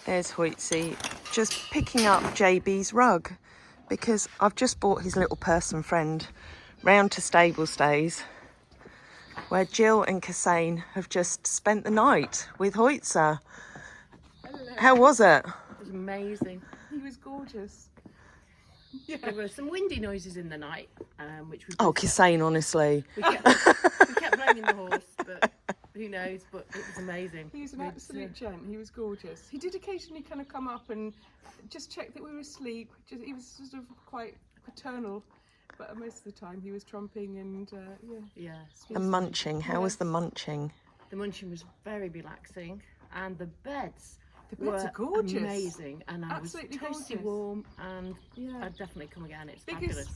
There's Hoytsy just picking up JB's rug because I've just brought his little person friend round to stable stays where Jill and Kassane have just spent the night with Hoza. Hello. How was it? It was amazing. He was gorgeous. Yeah. There were some windy noises in the night, which we Oh, Kassane, honestly. we kept blaming the horse, but who knows? But it was amazing. He was an absolute gent. He was gorgeous. He did occasionally kind of come up and just check that we were asleep. He was sort of quite paternal, but most of the time he was trumping and Yeah. And munching. How was the munching? The munching was very relaxing, and the beds. The beds are gorgeous. Amazing, and I Absolutely was toasty gorgeous. warm, and Yeah. I'd definitely come again. It's fabulous.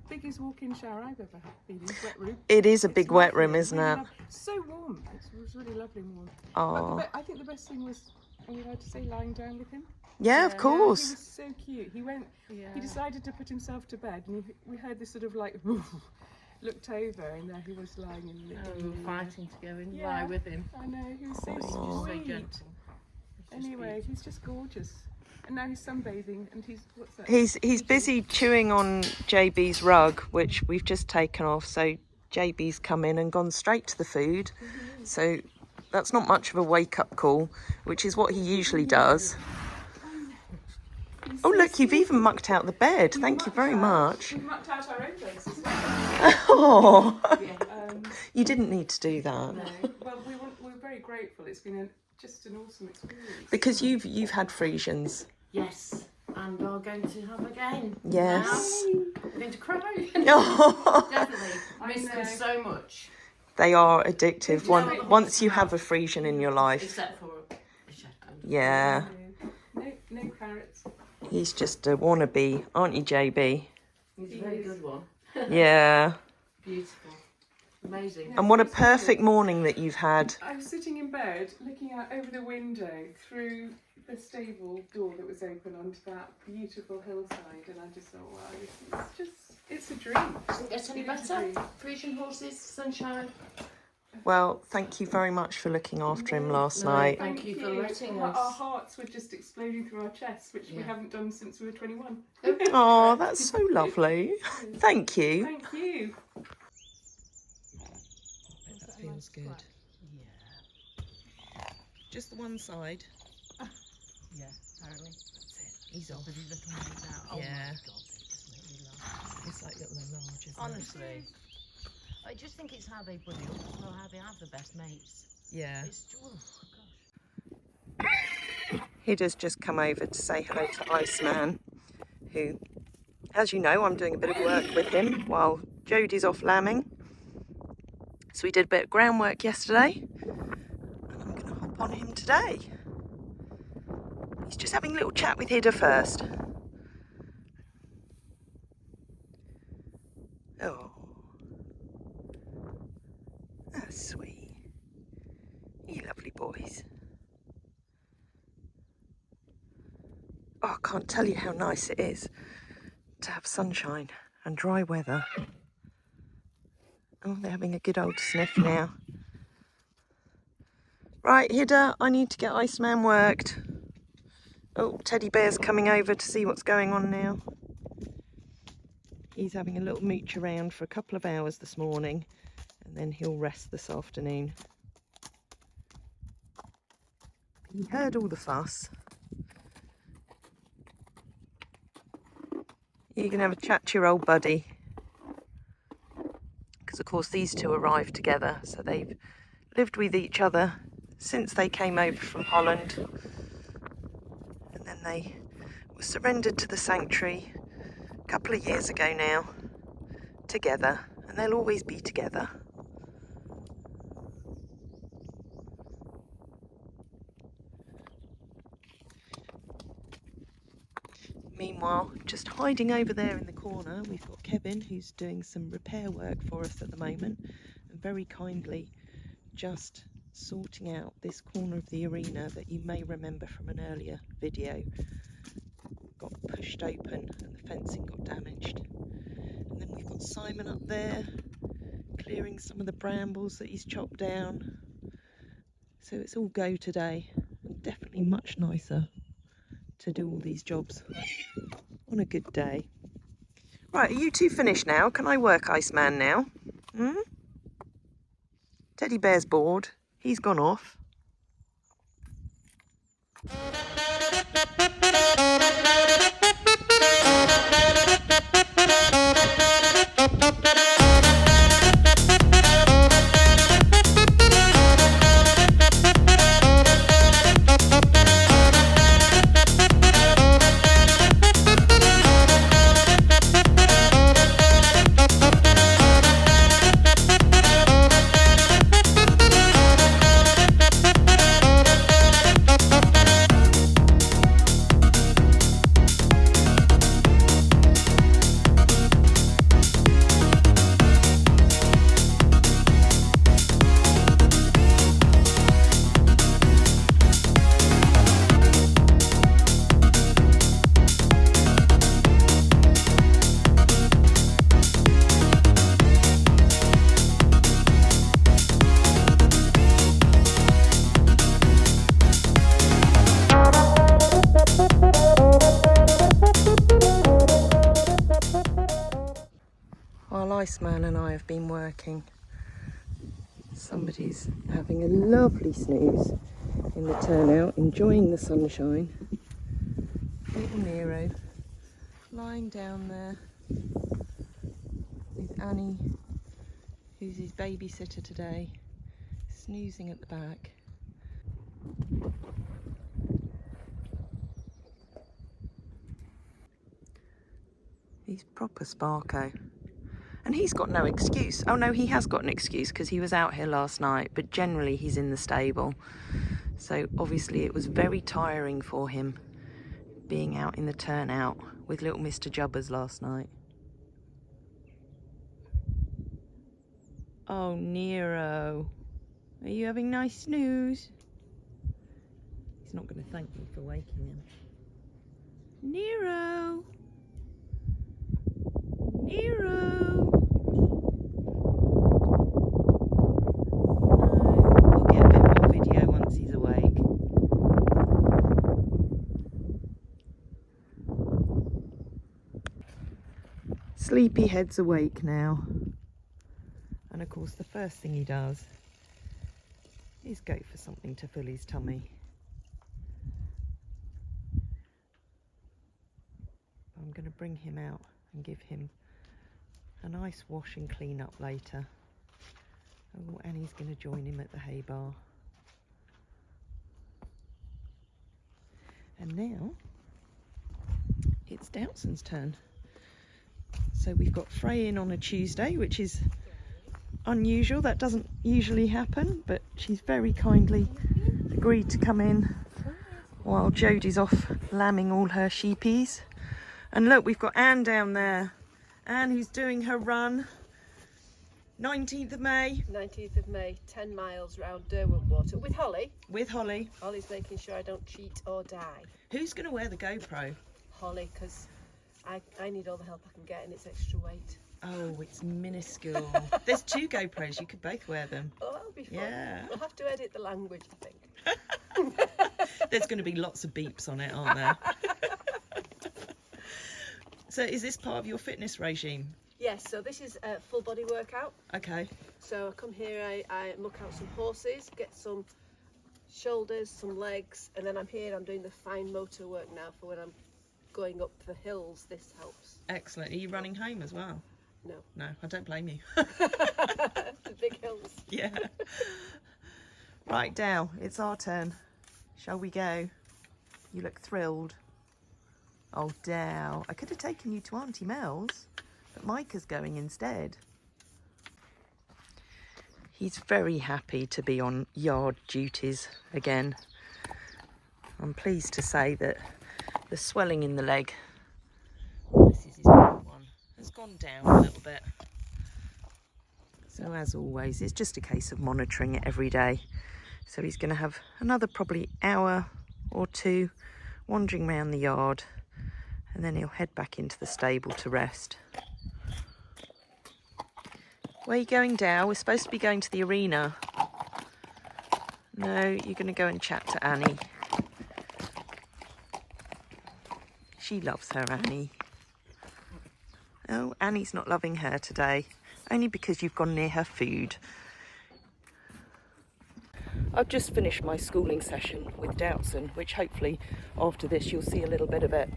Biggest walk-in shower I've ever been in. Wet room. It is a It's big wet lovely, room, isn't really it? lovely. So warm. It was really lovely and warm. Oh, But I think the best thing was, are we allowed to say, lying down with him? yeah, of He course. was so cute. He went. Yeah. He decided to put himself to bed, and we heard this sort of like looked over, and there he was lying in the. We were fighting to go in Yeah. lie with him. I know, he was so He's just so sweet. gentle. It's just Anyway, beautiful. he's just gorgeous. And now he's sunbathing, and what's that? He's busy chewing on JB's rug, which we've just taken off. So JB's come in and gone straight to the food. So that's not much of a wake-up call, which is what he usually does. Oh, look, you've even mucked out the bed. Thank you very much. We mucked out our own beds as well. Oh, Um, you didn't need to do that. no, well, we're very grateful. It's been just an awesome experience. Because you've had Friesians. Yes, and we're going to have again. Yes. Now. We're going to cry. Oh, Definitely. I miss know. them so much. they are addictive. Once you have a Friesian in your life. Except for the shepherd. Yeah, No carrots. he's just a wannabe, aren't you, JB? He's a very good one. Yeah. Beautiful. Amazing. And what a perfect morning that you've had. I was sitting in bed looking out over the window through the stable door that was open onto that beautiful hillside, and I just thought, wow, it's a dream. Doesn't get any It is a better. dream. Frisian horses, sunshine. Well, thank you very much for looking after him last No, night. Thank you for letting Our us. hearts were just exploding through our chests, which we Yeah. haven't done since we were 21. Oh, that's so lovely. Thank you. Thank you. That feels good. Yeah. Just the one side. Yeah, apparently. That's it. He's off. Somebody's little mate now. Oh Yeah. my god, they just make me laugh. It's like little enlarge, isn't Honestly. I just think it's how they buddy up as well, how they have the best mates. it? Yeah. It's oh gosh. Hida's just come over to say hello to Iceman, who, as you know, I'm doing a bit of work with him while Jodie's off lambing. So we did a bit of groundwork yesterday, and I'm going to hop on him today. He's just having a little chat with Hida first. Oh, that's sweet. You lovely boys. Oh, I can't tell you how nice it is to have sunshine and dry weather. Oh, they're having a good old sniff now. Right, Hida, I need to get Iceman worked. Oh, Teddy Bear's coming over to see what's going on now. He's having a little mooch around for a couple of hours this morning, and then he'll rest this afternoon. He heard all the fuss. You can have a chat to your old buddy. Because of course these two arrived together, so they've lived with each other since they came over from Holland. And then they were surrendered to the sanctuary a couple of years ago now, together, and they'll always be together. Meanwhile, just hiding over there in the corner, we've got Kevin, who's doing some repair work for us at the moment, and very kindly just sorting out this corner of the arena that you may remember from an earlier video. Got pushed open and the fencing got damaged. And then we've got Simon up there, clearing some of the brambles that he's chopped down. So it's all go today, and definitely much nicer to do all these jobs on a good day. Right, are you two finished now? Can I work, Iceman, now? Hmm? Teddy Bear's bored. He's gone off. While Iceman and I have been working, somebody's having a lovely snooze in the turnout, enjoying the sunshine. Little Nero lying down there with Annie, who's his babysitter today, snoozing at the back. He's proper Sparko. And he's got no excuse. Oh no, he has got an excuse because he was out here last night, but generally he's in the stable. So obviously it was very tiring for him being out in the turnout with little Mr. Jubbers last night. Oh, Nero, are you having a nice snooze? He's not going to thank me for waking him. Nero! Nero! No, we'll get a bit more video once he's awake. Sleepyhead's awake now. And of course the first thing he does is go for something to fill his tummy. I'm going to bring him out and give him a nice wash and clean up later. Oh, Annie's going to join him at the hay bar. And now it's Doutzen's turn. So we've got Frey in on a Tuesday, which is unusual. That doesn't usually happen, but she's very kindly agreed to come in while Jodie's off lambing all her sheepies. And look, we've got Anne down there. Anne, who's doing her run. 19th of May. 19th of May, 10 miles round Derwent Water with Holly. With Holly. Holly's making sure I don't cheat or die. Who's going to wear the GoPro? Holly, because I need all the help I can get and it's extra weight. Oh, it's minuscule. There's 2 GoPros, you could both wear them. Oh, that'll be fun. Yeah. We'll have to edit the language, I think. There's going to be lots of beeps on it, aren't there? So is this part of your fitness regime? Yes, so this is a full body workout. Okay. So I come here, I look out some horses, get some shoulders, some legs, and then I'm here, I'm doing the fine motor work now for when I'm going up the hills. This helps. Excellent. Are you running home as well? No. No, I don't blame you. The big hills. Yeah. Right, Dal, it's our turn. Shall we go? You look thrilled. Oh, Dal, I could have taken you to Auntie Mel's, but Micah's going instead. He's very happy to be on yard duties again. I'm pleased to say that the swelling in the leg, this is his one, has gone down a little bit. So as always, it's just a case of monitoring it every day. So he's going to have another probably hour or 2 wandering around the yard, and then he'll head back into the stable to rest. Where are you going, Dow? We're supposed to be going to the arena. No, you're going to go and chat to Annie. She loves her Annie. Oh, Annie's not loving her today, only because you've gone near her food. I've just finished my schooling session with Doutzen, which hopefully after this you'll see a little bit of it.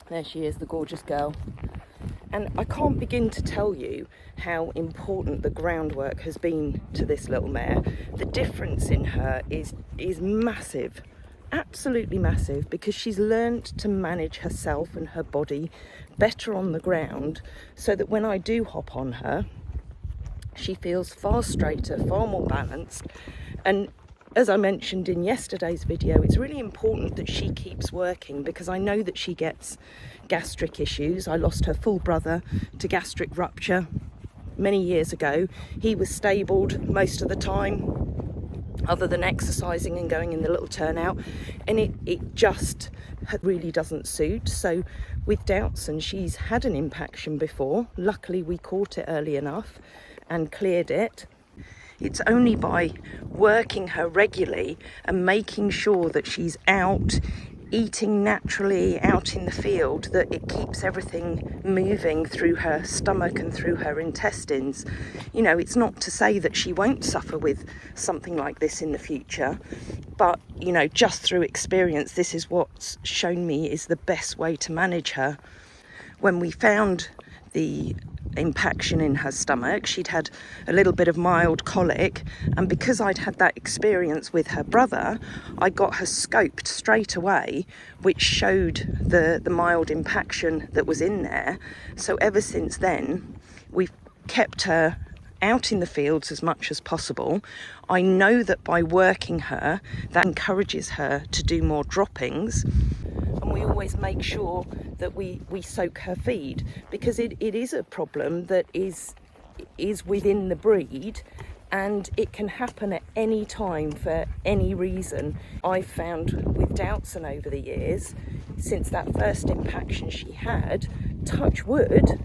There she is, the gorgeous girl. And I can't begin to tell you how important the groundwork has been to this little mare. The difference in her is massive, absolutely massive, because she's learned to manage herself and her body better on the ground, so that when I do hop on her, she feels far straighter, far more balanced. And as I mentioned in yesterday's video, it's really important that she keeps working, because I know that she gets gastric issues. I lost her full brother to gastric rupture many years ago. He was stabled most of the time, other than exercising and going in the little turnout, and it just really doesn't suit. So with Doutzen, she's had an impaction before. Luckily we caught it early enough and cleared it. It's only by working her regularly and making sure that she's out eating naturally out in the field that it keeps everything moving through her stomach and through her intestines. You know, it's not to say that she won't suffer with something like this in the future, but you know, just through experience, this is what's shown me is the best way to manage her. When we found the impaction in her stomach, she'd had a little bit of mild colic, and because I'd had that experience with her brother, I got her scoped straight away, which showed the mild impaction that was in there. So ever since then we've kept her out in the fields as much as possible. I know that by working her, that encourages her to do more droppings, and we always make sure that we soak her feed, because it is a problem that is within the breed, and it can happen at any time for any reason. I've found with Doutzen over the years, since that first impaction she had, touch wood,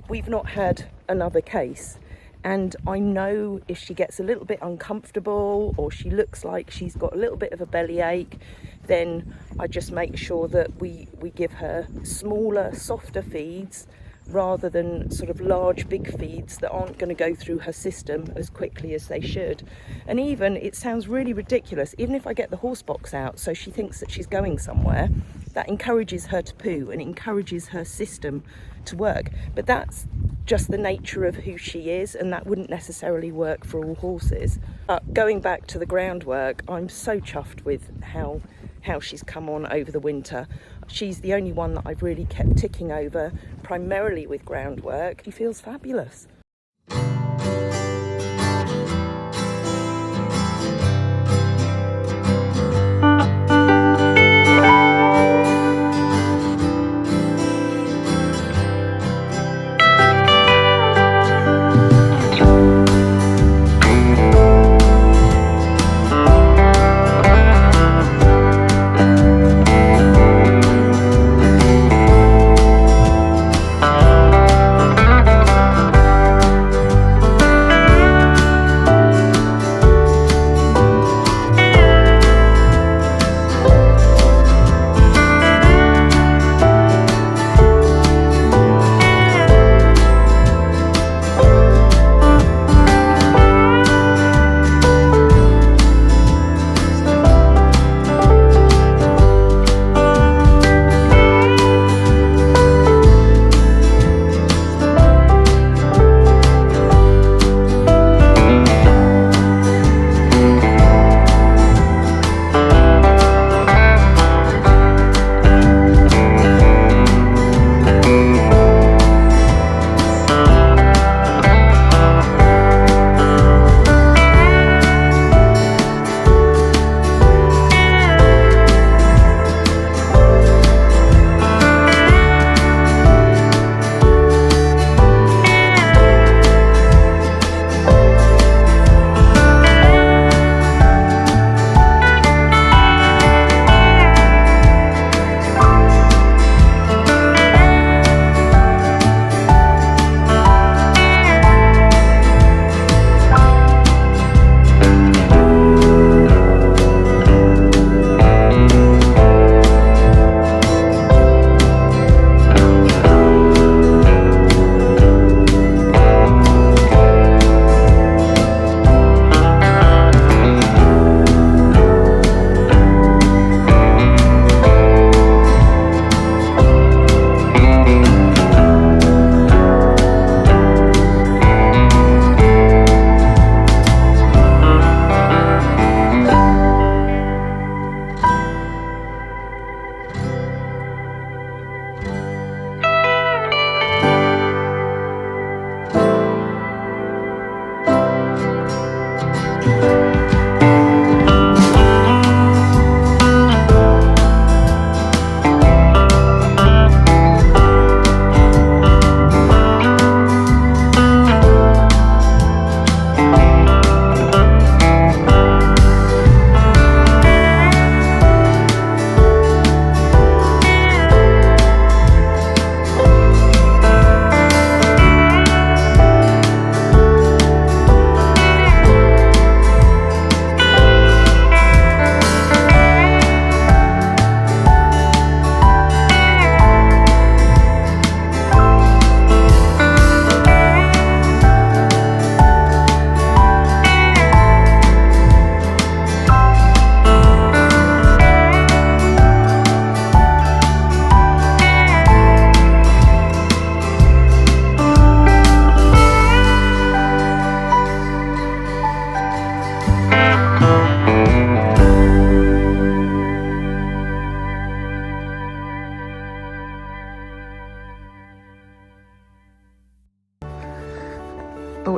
we've not had another case. And I know if she gets a little bit uncomfortable or she looks like she's got a little bit of a bellyache, then I just make sure that we give her smaller, softer feeds rather than sort of large, big feeds that aren't going to go through her system as quickly as they should. And even, it sounds really ridiculous, even if I get the horse box out so she thinks that she's going somewhere, that encourages her to poo and encourages her system to work. But that's just the nature of who she is, and that wouldn't necessarily work for all horses. But going back to the groundwork, I'm so chuffed with how she's come on over the winter. She's the only one that I've really kept ticking over, primarily with groundwork. She feels fabulous.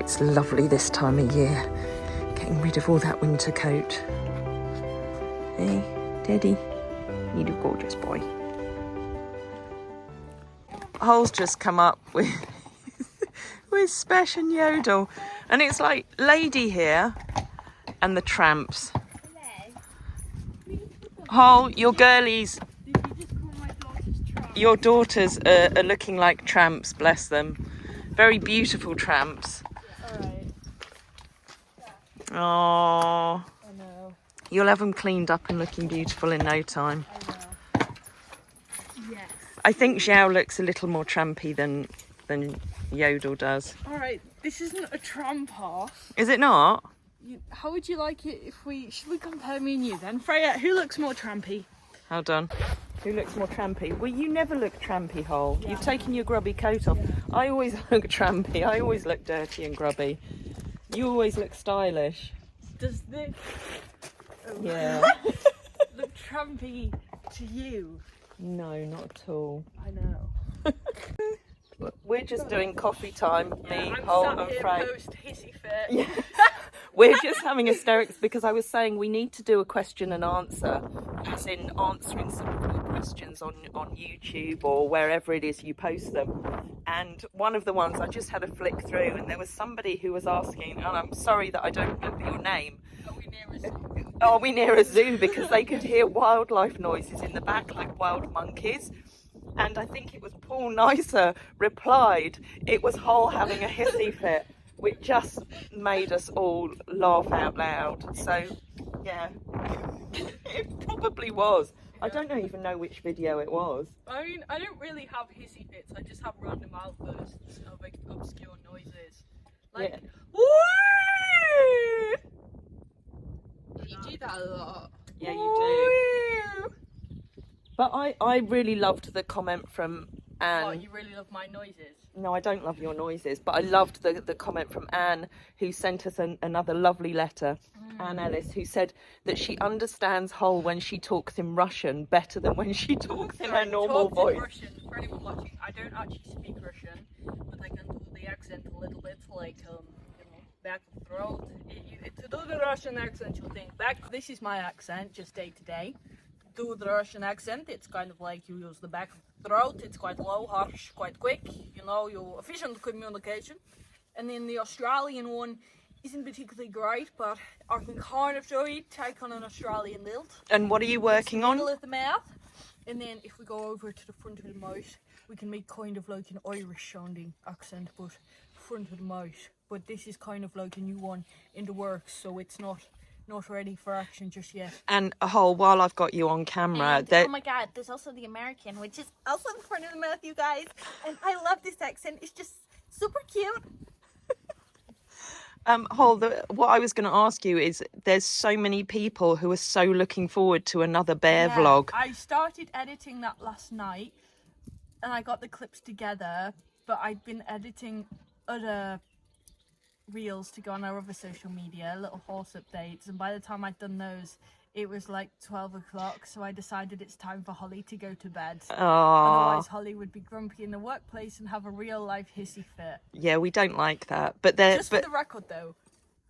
it's lovely this time of year. Getting rid of all that winter coat. Hey, Teddy, you do gorgeous boy. Hole's just come up with with Spesh and Yodel, and it's like Lady here and the tramps. Hole, your girlies, your daughters are looking like tramps, bless them. Very beautiful tramps. Oh, I know. you'll have them cleaned up and looking beautiful in no time. I know. Yes. I think Xiao looks a little more trampy than Yodel does. All right. This isn't a tramp off. Is it not? How would you like it if should we compare me and you then? Freya, who looks more trampy? Hold on. Who looks more trampy? Well, you never look trampy, Hole. You've taken your grubby coat off. I always look trampy. I always look dirty and grubby. You always look stylish. Does this Yeah. look trampy to you? No, not at all. I know. We're just doing coffee time, me, I'm Hole sat and here Frey. post hissy fit. Yeah. We're just having hysterics because I was saying we need to do a question and answer, as in answering some of your questions on YouTube or wherever it is you post them. And one of the ones I just had a flick through, and there was somebody who was asking, and I'm sorry that I don't remember your name. Are we near a zoo? Because they could hear wildlife noises in the back, like wild monkeys. And I think it was Paul Nicer replied, it was Hole having a hissy fit, which just made us all laugh out loud. So, yeah, it probably was. I don't even know which video it was. I mean, I don't really have hissy fits. I just have random outbursts of like, obscure noises. Like, Yeah. woo! You do that a lot. Yeah, you do. But I really loved the comment from Anne. Oh, you really love my noises. No, I don't love your noises, but I loved the comment from Anne, who sent us another lovely letter. Anne Ellis, who said that she understands Hole when she talks in Russian better than when she talks in her normal Talks in voice. Russian, for anyone watching, I don't actually speak Russian, but I can do the accent a little bit, like, back of throat. To do the Russian accent, you think back. This is my accent, just day to day. Do the Russian accent, it's kind of like you use the back of the throat. It's quite low, harsh, quite quick. You efficient communication. And then the Australian one isn't particularly great, but I can kind of do it. Take on an Australian lilt. And what are you working on? Middle of the mouth. And then if we go over to the front of the mouth, we can make kind of like an Irish sounding accent, but front of the mouth. But this is kind of like a new one in the works, so it's not ready for action just yet. And Hole, while I've got you on camera, And, oh my god, there's also the American, which is also in front of the mouth, you guys. And I love this accent. It's just super cute. Hole, what I was going to ask you is, there's so many people who are so looking forward to another bear vlog. I started editing that last night, and I got the clips together, but I'd been editing other reels to go on our other social media, little horse updates, and by the time I'd done those, it was like 12 o'clock, so I decided it's time for Holly to go to bed. Otherwise Holly would be grumpy in the workplace and have a real life hissy fit. Yeah, we don't like that. But For the record though,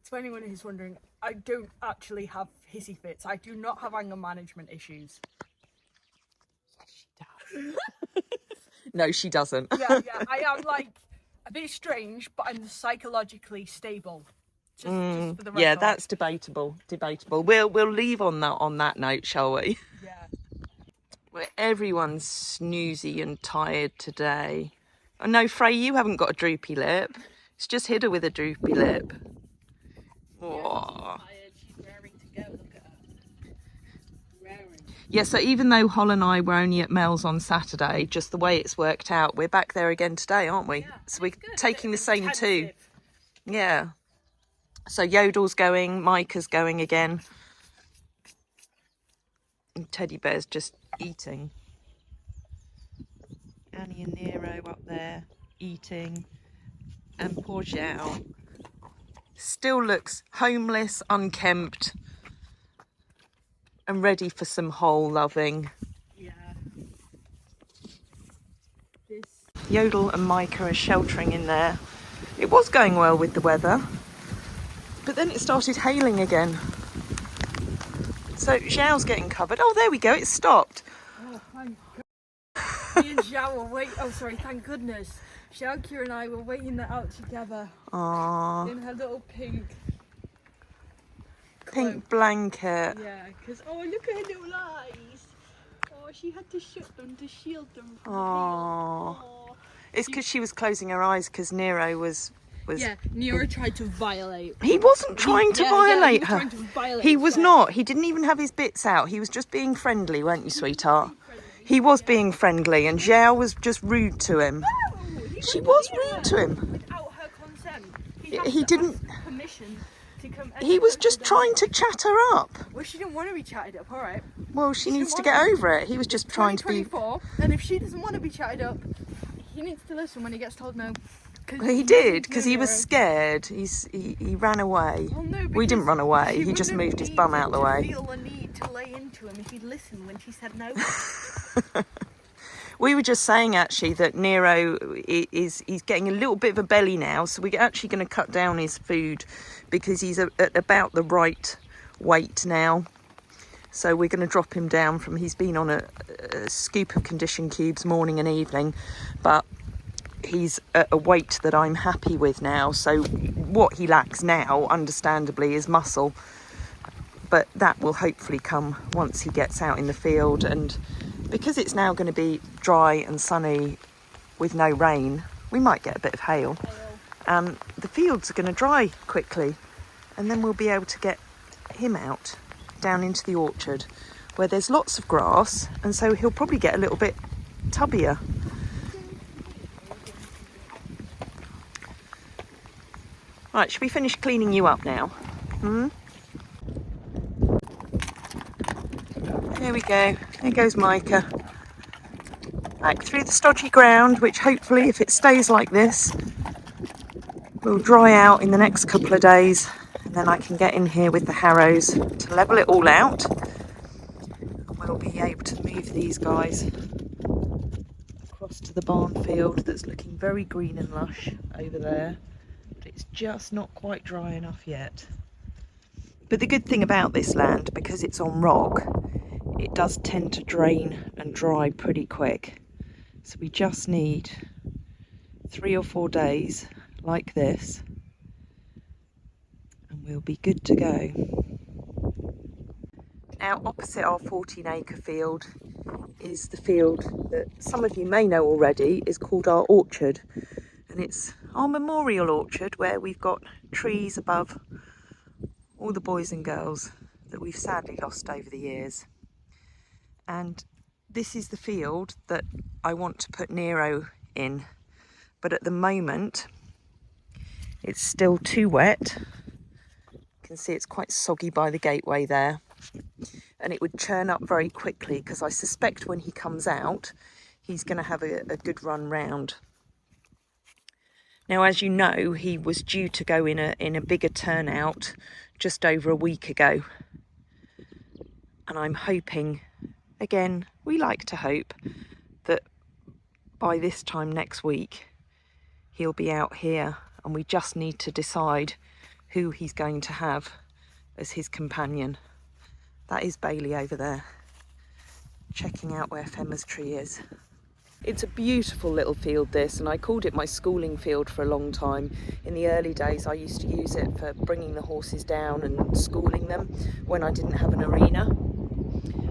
to anyone who's wondering, I don't actually have hissy fits. I do not have anger management issues. No, she doesn't. Yeah, I am like a bit strange, but I'm psychologically stable. Just for the record. Yeah, that's debatable. We'll leave on that note, shall we? Yeah. Where everyone's snoozy and tired today. Oh no, Frey, you haven't got a droopy lip. It's just Hidda with a droopy lip. Oh. She's raring to go. Look at her. Raring. Yeah, so even though Hol and I were only at Mel's on Saturday, just the way it's worked out, we're back there again today, aren't we? Yeah, So we're good. taking the same two. Intensive. Yeah. So Yodel's going, Micah's going again. And Teddy Bear's just eating. Annie and Nero up there eating. And poor Xiao still looks homeless, unkempt, and ready for some Hole loving. Yeah. This. Yodel and Micah are sheltering in there It was going well with the weather, but then it started hailing again. So Xiao's getting covered. Oh, there we go, it's stopped. Oh, thank God. Me and Xiao were waiting. Oh, sorry, thank goodness. Xiao and I were waiting that out together. Aww. In her little pink Pink blanket. Yeah, because, oh, look at her little eyes. Oh, she had to shut them to shield them from Aww. the heat. It's because she was closing her eyes because Nero was... Yeah, Nero tried to violate. He wasn't trying to violate her. Trying to violate He was her. not. He didn't even have his bits out. He was just being friendly, weren't you, sweetheart? He was being friendly, and Xiao was just rude to him. No, She was rude to him. without her consent. He didn't... Permission to come. He was just trying to chat her up. Well, she didn't want to be chatted up. All right. Well, she needs to get over it. He was just trying to be... 2024, and if she doesn't want to be chatted up, he needs to listen when he gets told no. Well, he did, because he was scared. He ran away. Well, no, We didn't run away. He just moved his bum out of the way. Feel the need to lay into him if he'd listened when she said no. We were just saying actually that Nero he's getting a little bit of a belly now, so we're actually going to cut down his food because he's at about the right weight now. So we're going to drop him down from, he's been on a scoop of condition cubes morning and evening, but he's at a weight that I'm happy with now. So what he lacks now, understandably, is muscle, but that will hopefully come once he gets out in the field. And because it's now going to be dry and sunny with no rain, we might get a bit of hail. The fields are going to dry quickly, and then we'll be able to get him out down into the orchard where there's lots of grass, and so he'll probably get a little bit tubbier. Right, should we finish cleaning you up now? There we go. There goes Micah. Back through the stodgy ground, which hopefully, if it stays like this, will dry out in the next couple of days. And then I can get in here with the harrows to level it all out. And we'll be able to move these guys across to the barn field that's looking very green and lush over there. It's just not quite dry enough yet. But the good thing about this land, because it's on rock, it does tend to drain and dry pretty quick. So we just need 3 or 4 days like this, and we'll be good to go. Now, opposite our 14-acre field is the field that some of you may know already is called our orchard. And it's our memorial orchard where we've got trees above all the boys and girls that we've sadly lost over the years. And this is the field that I want to put Nero in. But at the moment, it's still too wet. You can see it's quite soggy by the gateway there. And it would churn up very quickly because I suspect when he comes out, he's going to have a good run round. Now, as you know, he was due to go in a bigger turnout just over a week ago. And I'm hoping, again, we like to hope, that by this time next week, he'll be out here, and we just need to decide who he's going to have as his companion. That is Bailey over there, checking out where Femma's tree is. It's a beautiful little field, this, and I called it my schooling field for a long time. In the early days, I used to use it for bringing the horses down and schooling them when I didn't have an arena.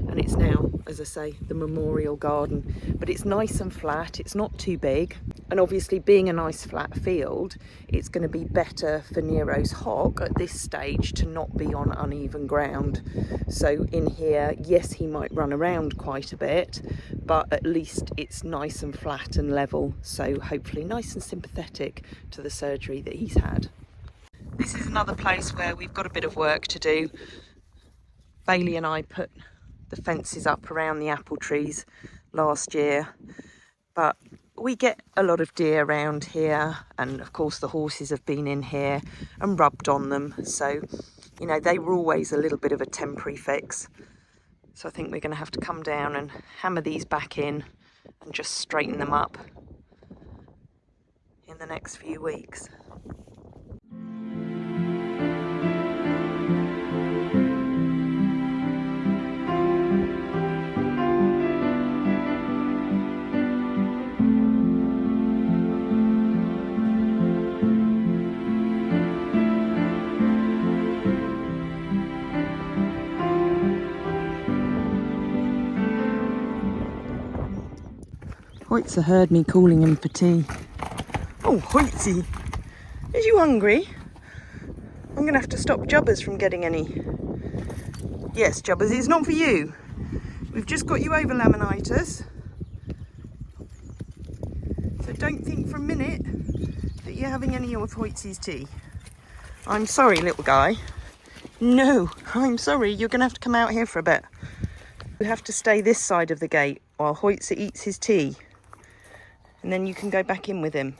And it's now, as I say, the memorial garden. But it's nice and flat, it's not too big. And obviously, being a nice flat field, it's going to be better for Nero's hock at this stage to not be on uneven ground. So in here, yes, he might run around quite a bit, but at least it's nice and flat and level. So hopefully nice and sympathetic to the surgery that he's had. This is another place where we've got a bit of work to do. Bailey and I put the fences up around the apple trees last year, but we get a lot of deer around here, and of course the horses have been in here and rubbed on them, so you know they were always a little bit of a temporary fix. So I think we're going to have to come down and hammer these back in and just straighten them up. in the next few weeks. Hoza heard me calling him for tea. Oh, Hoytsy, are you hungry? I'm going to have to stop Jubbers from getting any. Yes, Jubbers, it's not for you. We've just got you over laminitis. So don't think for a minute that you're having any of Hoytsy's tea. I'm sorry, little guy. No, I'm sorry, you're going to have to come out here for a bit. You have to stay this side of the gate while Hoytzy eats his tea. And then you can go back in with him.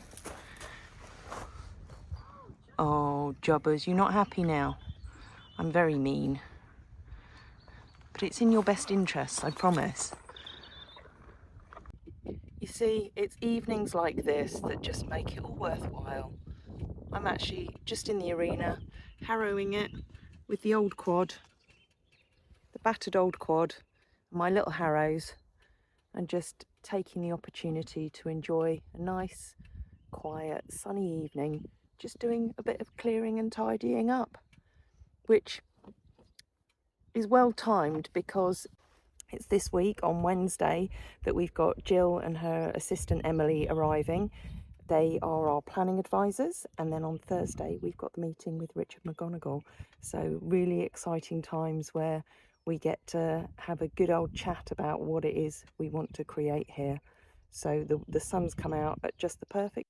Oh, Jubbers, you're not happy now. I'm very mean. But it's in your best interests, I promise. You see, it's evenings like this that just make it all worthwhile. I'm actually just in the arena, harrowing it with the old quad, the battered old quad, my little harrows, and just taking the opportunity to enjoy a nice, quiet, sunny evening, just doing a bit of clearing and tidying up, which is well timed because it's this week on Wednesday that we've got Jill and her assistant Emily arriving. They are our planning advisors, and then on Thursday we've got the meeting with Richard McGonigal. So really exciting times where we get to have a good old chat about what it is we want to create here. So the sun's come out at just the perfect